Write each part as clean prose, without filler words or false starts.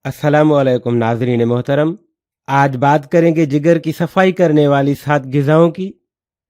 अस्सलामुअलैकुम नाज़रीन मोहतरम। आज बात करेंगे जिगर की सफाई करने वाली 7 ग़िज़ाओं की।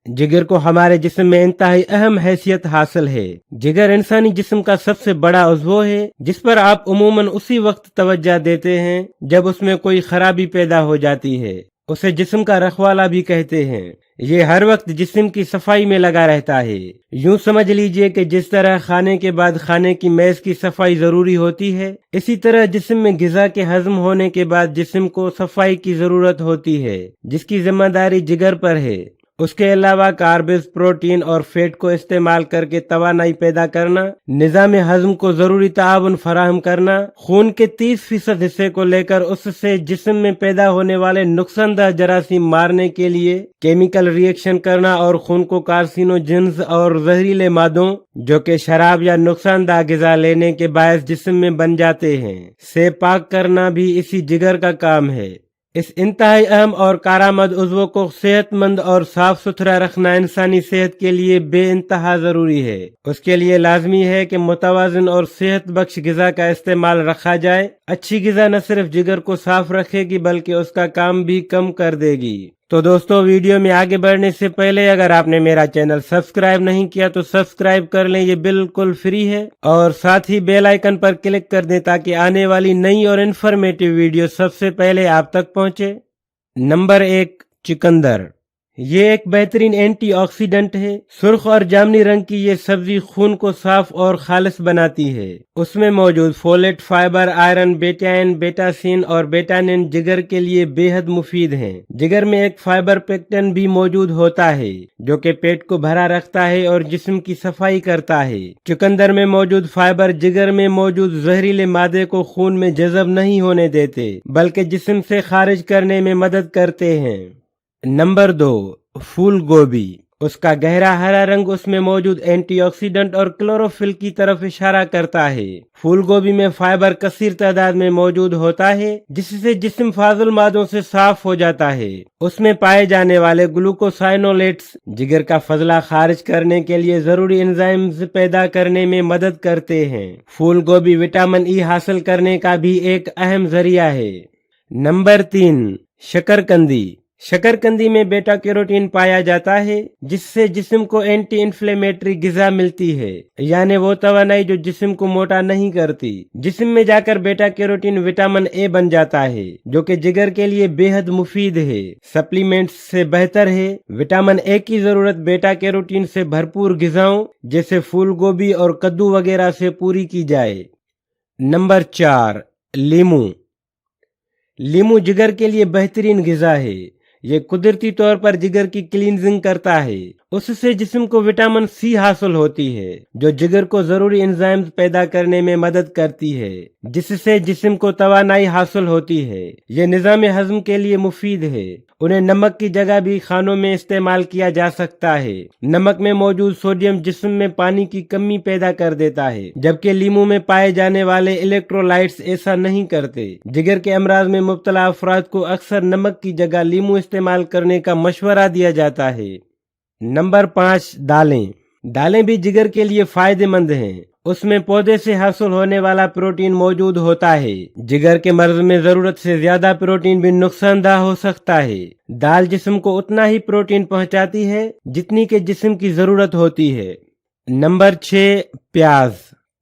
जिगर को हमारे जिस्म में इंतहाई अहम हैसियत हासिल है। जिगर इंसानी जिस्म का सबसे बड़ा उज़्व है जिस पर आप उमूमन उसी वक्त तवज्जो देते हैं जब उसमें कोई खराबी पैदा हो जाती है। उसे जिस्म का रखवाला भी कहते हैं। ये हर वक्त जिस्म की सफाई में लगा रहता है। यूं समझ लीजिए कि जिस तरह खाने के बाद खाने की मेज की सफाई जरूरी होती है, इसी तरह जिस्म में ग़िज़ा के हजम होने के बाद जिस्म को सफाई की जरूरत होती है, जिसकी जिम्मेदारी जिगर पर है। उसके अलावा कार्ब्स, प्रोटीन और फैट को इस्तेमाल करके तवानाई पैदा करना, निज़ाम हज़म को जरूरी ताउन फराहम करना, खून के 30% हिस्से को लेकर उससे जिस्म में पैदा होने वाले नुकसानदेह जरासीम मारने के लिए केमिकल रिएक्शन करना और खून को कार्सिनोजेंस और जहरीले मादों जो कि शराब या नुकसानदेह ग़िज़ा लेने के बायस जिस्म में बन जाते हैं से पाक करना भी इसी जिगर का काम है। इस इंतहाई अहम और कारामद उज़्व को सेहतमंद और साफ सुथरा रखना इंसानी सेहत के लिए बेइंतहा जरूरी है। उसके लिए लाजमी है कि मुतवाज़िन और सेहत बख्श ग़िज़ा का इस्तेमाल रखा जाए। अच्छी ग़िज़ा न सिर्फ जिगर को साफ रखेगी बल्कि उसका काम भी कम कर देगी। तो दोस्तों, वीडियो में आगे बढ़ने से पहले अगर आपने मेरा चैनल सब्सक्राइब नहीं किया तो सब्सक्राइब कर लें, ये बिल्कुल फ्री है। और साथ ही बेल आइकन पर क्लिक कर दें ताकि आने वाली नई और इन्फॉर्मेटिव वीडियो सबसे पहले आप तक पहुंचे। नंबर 1, चुकंदर। ये एक बेहतरीन एंटीऑक्सीडेंट है। सुर्ख और जामनी रंग की ये सब्जी खून को साफ और खालिस बनाती है। उसमें मौजूद फोलेट, फाइबर, आयरन, बेटाइन, बेटासिन और बेटानिन जिगर के लिए बेहद मुफीद हैं। जिगर में एक फाइबर पेक्टिन भी मौजूद होता है जो कि पेट को भरा रखता है और जिस्म की सफाई करता है। चुकंदर में मौजूद फाइबर जिगर में मौजूद जहरीले मादे को खून में जज़ब नहीं होने देते बल्कि जिस्म से खारिज करने में मदद करते हैं। नंबर 2, फूल गोभी। उसका गहरा हरा रंग उसमें मौजूद एंटीऑक्सीडेंट और क्लोरोफिल की तरफ इशारा करता है। फूल गोभी में फाइबर कसीर तादाद में मौजूद होता है जिससे जिस्म फाजुल मादों से साफ हो जाता है। उसमें पाए जाने वाले ग्लूकोसाइनोलेट्स जिगर का फजला खारिज करने के लिए जरूरी एंजाइम्स पैदा करने में मदद करते हैं। फूल गोभी विटामिन ई हासिल करने का भी एक अहम जरिया है। नंबर 3, शकरकंदी। शकरकंदी में बेटा कैरोटीन पाया जाता है जिससे जिस्म को एंटी इन्फ्लेमेटरी ग़िज़ा मिलती है, यानी वो तवानाई जो जिस्म को मोटा नहीं करती। जिस्म में जाकर बेटा कैरोटीन विटामिन ए बन जाता है जो कि जिगर के लिए बेहद मुफीद है। सप्लीमेंट्स से बेहतर है। विटामिन ए की जरूरत बेटा कैरोटीन से भरपूर ग़िज़ाओं जैसे फूल गोभी और कद्दू वगैरह से पूरी की जाए। नंबर 4, लीमू। लीमू जिगर के लिए बेहतरीन ग़िज़ा है। ये कुदरती तौर पर जिगर की क्लींजिंग करता है। उससे जिस्म को विटामिन सी हासिल होती है जो जिगर को जरूरी एंजाइम्स पैदा करने में मदद करती है जिससे जिस्म को तवानाई हासिल होती है। ये निज़ाम हज़म के लिए मुफीद है। उन्हें नमक की जगह भी खानों में इस्तेमाल किया जा सकता है। नमक में मौजूद सोडियम जिस्म में पानी की कमी पैदा कर देता है जबकि लीमू में पाए जाने वाले इलेक्ट्रोलाइट्स ऐसा नहीं करते। जिगर के अमराज में मुब्तला अफराद को अक्सर नमक की जगह लीमू इस्तेमाल करने का मशवरा दिया जाता है। नंबर 5, दालें। दालें भी जिगर के लिए फायदेमंद हैं। उसमें पौधे से हासिल होने वाला प्रोटीन मौजूद होता है। जिगर के मर्ज में जरूरत से ज्यादा प्रोटीन भी नुकसानदेह हो सकता है। दाल जिस्म को उतना ही प्रोटीन पहुंचाती है जितनी के जिस्म की जरूरत होती है। नंबर 6, प्याज।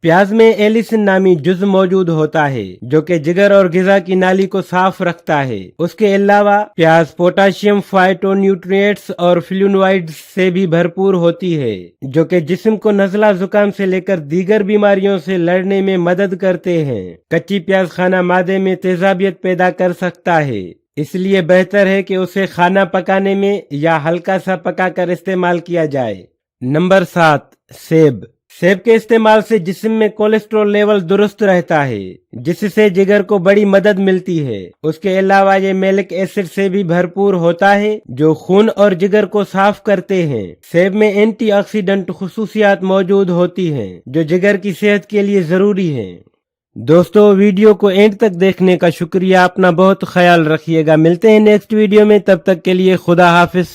प्याज में एलिसिन नामी जुज़ मौजूद होता है जो कि जिगर और ग़िज़ा की नाली को साफ रखता है। उसके अलावा प्याज पोटाशियम, फाइटोन्यूट्रिएंट्स और फ्लूनोइड्स से भी भरपूर होती है जो कि जिस्म को नज़ला जुकाम से लेकर दीगर बीमारियों से लड़ने में मदद करते हैं। कच्ची प्याज खाना मादे में तेजाबियत पैदा कर सकता है, इसलिए बेहतर है कि उसे खाना पकाने में या हल्का सा पकाकर इस्तेमाल किया जाए। नंबर 7, सेब। सेब के इस्तेमाल से जिस्म में कोलेस्ट्रॉल लेवल दुरुस्त रहता है जिससे जिगर को बड़ी मदद मिलती है। उसके अलावा ये मैलिक एसिड से भी भरपूर होता है जो खून और जिगर को साफ करते हैं। सेब में एंटीऑक्सीडेंट खुसूसियात मौजूद होती हैं जो जिगर की सेहत के लिए जरूरी है। दोस्तों, वीडियो को एंड तक देखने का शुक्रिया। अपना बहुत ख्याल रखिएगा। मिलते हैं नेक्स्ट वीडियो में, तब तक के लिए खुदा हाफिज।